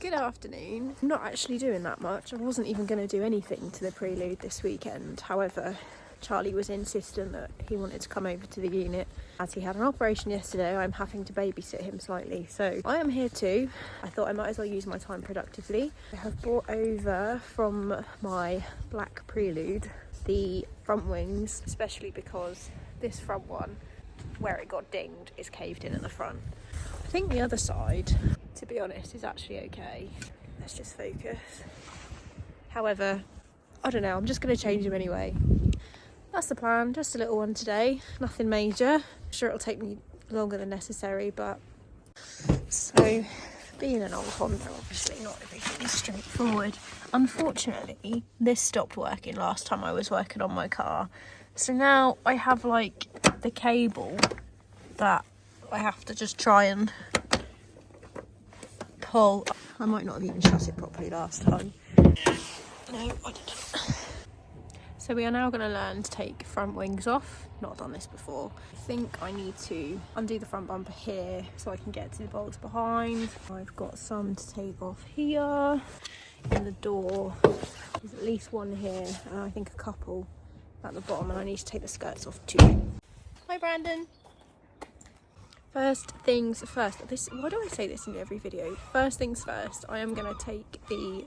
Good afternoon. I'm not actually doing that much. I wasn't even going to do anything to the prelude this weekend. However, Charlie was insistent that he wanted to come over to the unit. As he had an operation yesterday, I'm having to babysit him slightly. So I am here too. I thought I might as well use my time productively. I have brought over from my black prelude the front wings, especially because this front one, where it got dinged, is caved in at the front. I think the other side, to be honest, is actually okay. Let's just focus. However, I don't know, I'm just going to change them anyway. That's the plan, just a little one today, nothing major. I'm sure it'll take me longer than necessary, but so being an old Honda, obviously not everything is straightforward. Unfortunately, this stopped working last time I was working on my car. So now I have like the cable that I have to just try and pull. I might not have even shut it properly last time. No, I didn't. So we are now going to learn to take front wings off. Not done this before. I think I need to undo the front bumper here so I can get to the bolts behind. I've got some to take off here. In the door, there's at least one here, and I think a couple at the bottom, and I need to take the skirts off too. Hi Brandon. First things first. Why do I say this in every video? First things first, I am going to take the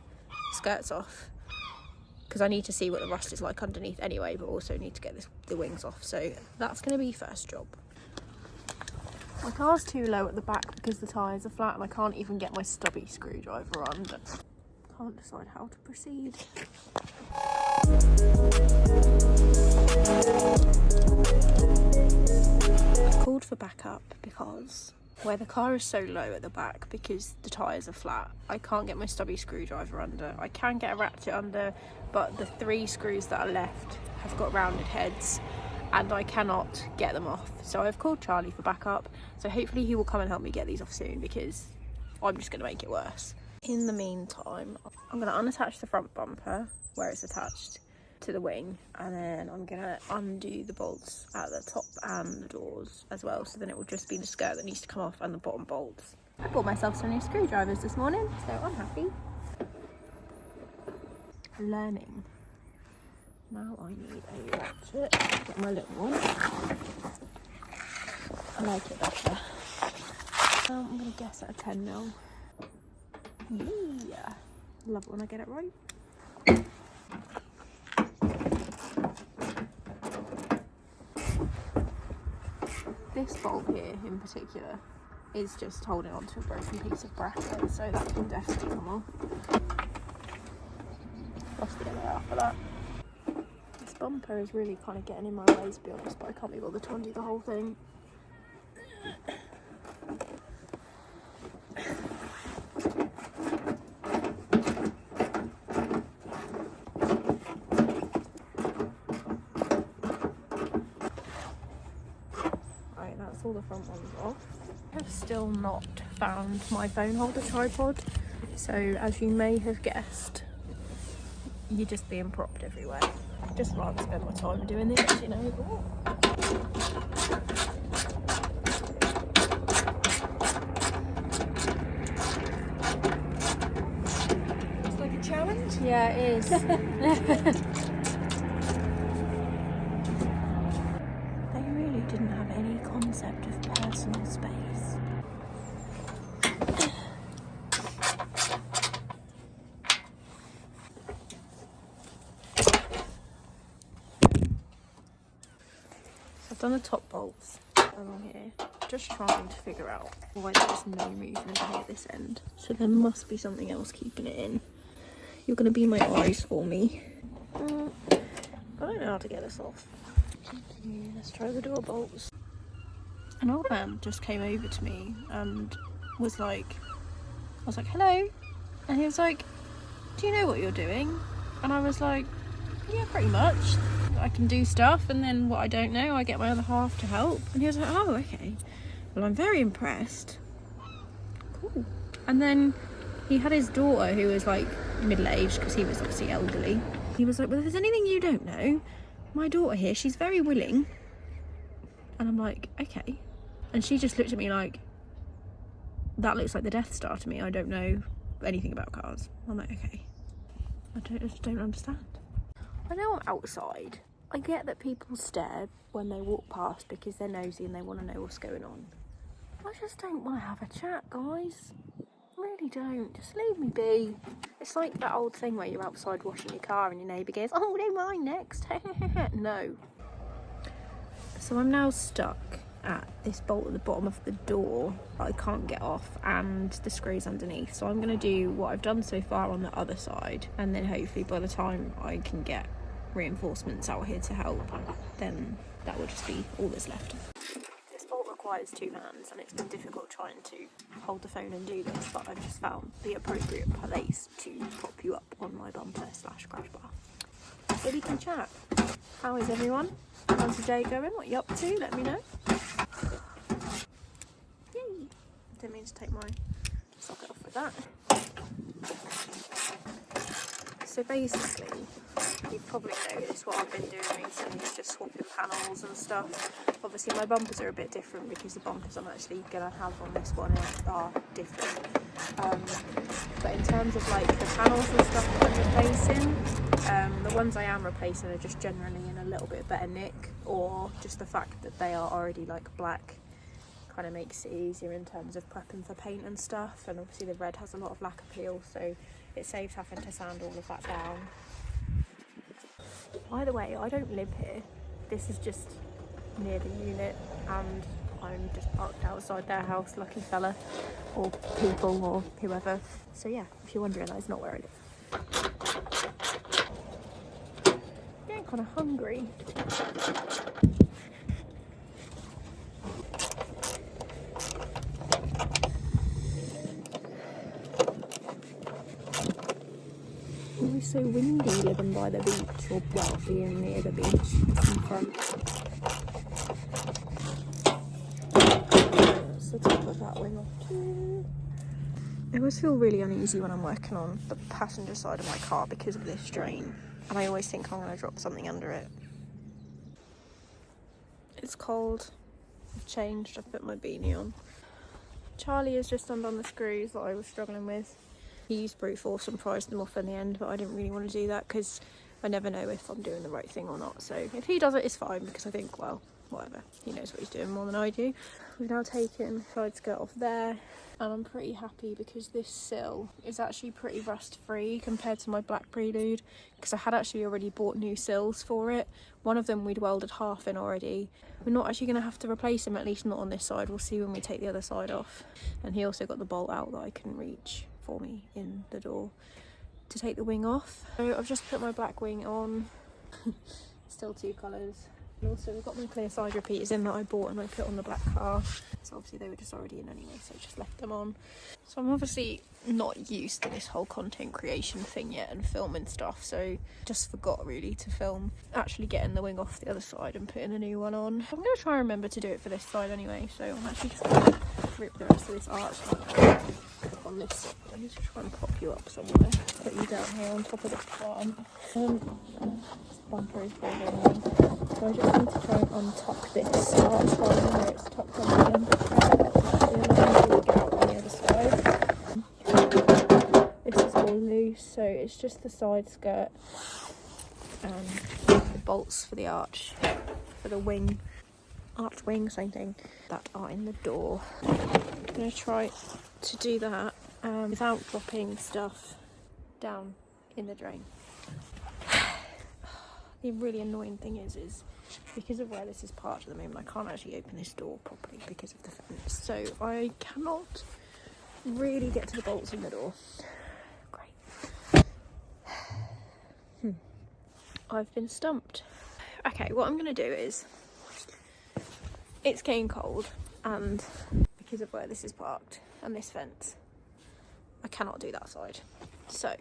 skirts off because I need to see what the rust is like underneath anyway, but also need to get the wings off. So that's going to be first job. My car's too low at the back because the tyres are flat and I can't even get my stubby screwdriver under. Can't decide how to proceed. I called for backup because where the car is so low at the back, because the tyres are flat, I can't get my stubby screwdriver under. I can get a ratchet under, but the 3 screws that are left have got rounded heads and I cannot get them off. So I've called Charlie for backup. So hopefully he will come and help me get these off soon because I'm just going to make it worse. In the meantime, I'm going to unattach the front bumper where it's attached to the wing, and then I'm going to undo the bolts at the top and the doors as well, so then it will just be the skirt that needs to come off and the bottom bolts. I bought myself some new screwdrivers this morning, so I'm happy. Learning. Now I need a ratchet. Get my little one. I like it better. I'm going to guess at a 10mm. Yeah, love it when I get it right. This bolt here in particular is just holding on to a broken piece of bracket, so that can definitely come off. Lost the other half of that. This bumper is really kind of getting in my way, to be honest, but I can't be bothered to undo the whole thing. All the front ones off. I have still not found my phone holder tripod, so as you may have guessed, you're just being propped everywhere. I'd just rather spend my time doing this, you know. It's like a challenge? Yeah, it is. Didn't have any concept of personal space. So I've done the top bolts along here, just trying to figure out why there's no movement here at this end. So there must be something else keeping it in. You're going to be my eyes for me. I don't know how to get this off. Let's try the door bolts. An old man just came over to me and was like, I was like, hello, and he was like, do you know what you're doing? And I was like, yeah, pretty much. I can do stuff, and then what I don't know, I get my other half to help. And he was like, oh, okay, well, I'm very impressed. Cool. And then he had his daughter, who was like middle-aged because he was obviously elderly. He was like, well, if there's anything you don't know, my daughter here, she's very willing. And I'm like, okay. And she just looked at me like, that looks like the Death Star to me. I don't know anything about cars. I'm like, okay, I just don't understand. I know I'm outside. I get that people stare when they walk past because they're nosy and they want to know what's going on. I just don't want to have a chat, guys. I really don't. Just leave me be. It's like that old thing where you're outside washing your car and your neighbour goes, oh, do mine next. No. So I'm now stuck at this bolt at the bottom of the door that I can't get off, and the screws underneath. So I'm going to do what I've done so far on the other side, and then hopefully by the time I can get reinforcements out here to help, then that will just be all that's left. This bolt requires 2 hands, and it's been difficult trying to hold the phone and do this, but I've just found the appropriate place to prop you up on my bumper / crash bar so we can chat. How is everyone? How's the day going? What are you up to? Let me know. Yay! Didn't mean to take my socket off with that. So basically, you've probably noticed what I've been doing recently is just swapping panels and stuff. Obviously my bumpers are a bit different because the bumpers I'm actually going to have on this one are different. But in terms of like the panels and stuff that I'm replacing, the ones I am replacing are just generally in a little bit better nick, or just the fact that they are already like black kind of makes it easier in terms of prepping for paint and stuff. And obviously the red has a lot of lack appeal, so it saves having to sand all of that down. By the way, I don't live here. This is just near the unit, and I'm just parked outside their house, lucky fella, or people, or whoever. So yeah, if you're wondering, that is not where I live. Getting kind of hungry. It's so windy living by the beach, or well, being near the beach in front. That's the top of that wing off too. I always feel really uneasy when I'm working on the passenger side of my car because of this drain, and I always think I'm going to drop something under it. It's cold. I've changed. I've put my beanie on. Charlie has just undone the screws that I was struggling with. He used brute force and prized them off in the end, but I didn't really want to do that because I never know if I'm doing the right thing or not. So if he does it, it's fine, because I think, well, whatever. He knows what he's doing more than I do. We've now taken the side skirt off there, and I'm pretty happy because this sill is actually pretty rust free compared to my black Prelude, because I had actually already bought new sills for it. One of them we'd welded half in already. We're not actually going to have to replace them, at least not on this side. We'll see when we take the other side off. And he also got the bolt out that I couldn't reach for me in the door to take the wing off. So I've just put my black wing on. Still 2 colours. And also we've got my clear side repeaters in that I bought and I put on the black car. So obviously they were just already in anyway, so I just left them on. So I'm obviously not used to this whole content creation thing yet and filming stuff, so just forgot really to film actually getting the wing off the other side and putting a new one on. I'm going to try and remember to do it for this side anyway, so I'm actually just going to rip the rest of this arch on this side. I need to try and pop you up somewhere. Put you down here on top of this plant. This bumper is very long. So I just need to try and untuck this arch line where it's tucked on the end. Get out on the other side. This is all loose, so it's just the side skirt and the bolts for the arch, for the wing, arch wing, same thing, that are in the door. I'm going to try to do that without dropping stuff down in the drain. The really annoying thing is because of where this is parked at the moment, I can't actually open this door properly because of the fence, so I cannot really get to the bolts in the door. Great. I've been stumped. Okay, what I'm going to do is, it's getting cold, and because of where this is parked and this fence, I cannot do that side. So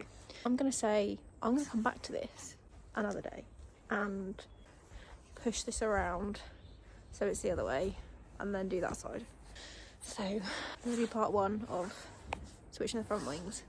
I'm going to say I'm going to come back to this another day and push this around so it's the other way, and then do that side. So I'm going to do part 1 of switching the front wings.